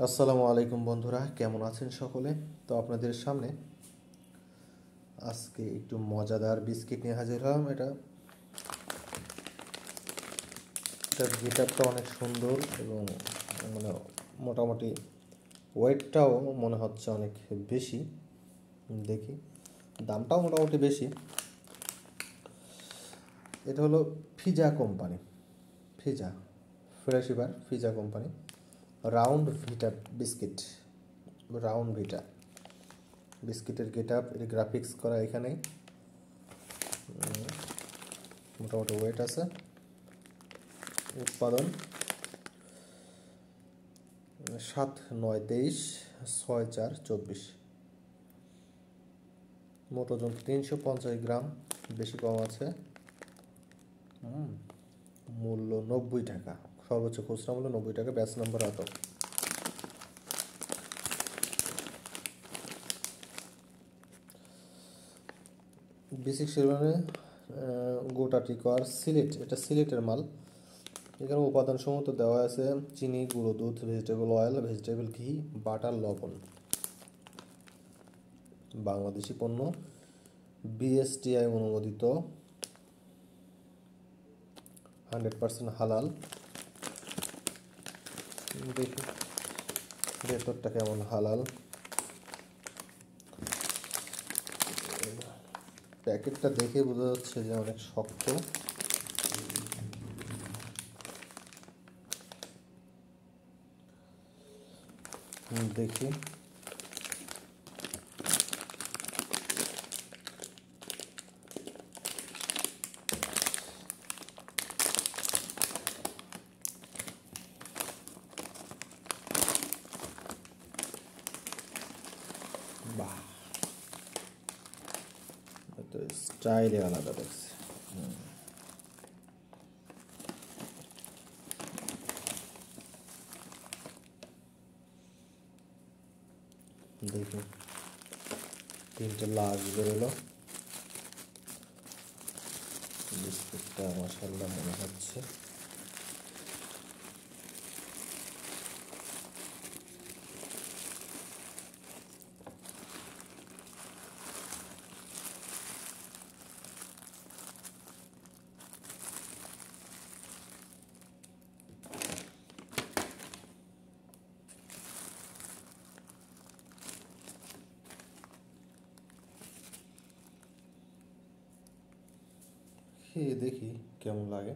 আসসালামু আলাইকুম বন্ধুরা, কেমন আছেন সকলে? তো আপনাদের সামনে আজকে একটু মজাদার বিস্কিট নিয়ে হাজির হলাম। এটার গেটআপটা অনেক সুন্দর এবং মানে মোটামুটি ওয়েটটাও মনে হচ্ছে অনেক বেশি। দেখি, দামটাও মোটামুটি বেশি। এটা হলো ফিজা কোম্পানি, ফিজা ফ্রেশ এবার ফিজা কোম্পানি রাউন্ড ভিটা বিস্কিট, রাউন্ড ভিটা বিস্কিটের গেটআপ, এর গ্রাফিক্স করা এখানেই। মোটামুটি ওয়েট আছে। উৎপাদন 7/9/23, 6/4/24। মোট ওজন 350 গ্রাম, বেশি কম আছে। মূল্য 90 টাকা, সর্বোচ্চ খুচরা মূল্য 90 টাকা। ব্যাচ নম্বর আত। বেসিক শিরোনামে গোটা টিকর সিলেট, এটা সিলেটের মাল। এখানে উপাদান সমূহ তো দেওয়া আছে: চিনি, গুঁড়ো দুধ, ভেজিটেবল অয়েল, ভেজিটেবল ঘি, বাটার, লবণ। বাংলাদেশি পণ্য, বিএসটিআই অনুমোদিত, 100% হালাল। দেখি ভেতরটা কেমন হালাল। প্যাকেটটা দেখে বোঝা যাচ্ছে যে অনেক শক্ত। দেখি বাহ, তো স্টাইলে আলাদা দেখছে। দেখি 3টে লাশ বেরোলো। বিস্কুটটা মাশাআল্লাহ মনে হচ্ছে। খেয়ে দেখি কেমন লাগে।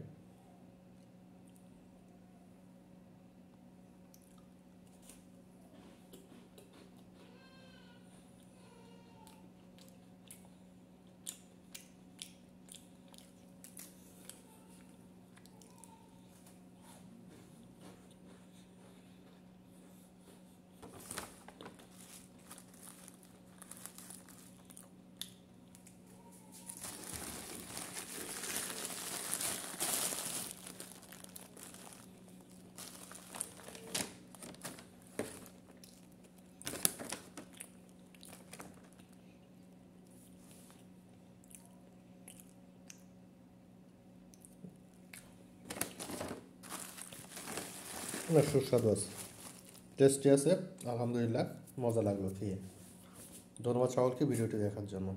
না, সুস্বাদু আছে, টেস্টি আছে, আলহামদুলিল্লাহ, মজা লাগলো খেয়ে। ধন্যবাদ সকলকে ভিডিওটি দেখার জন্য।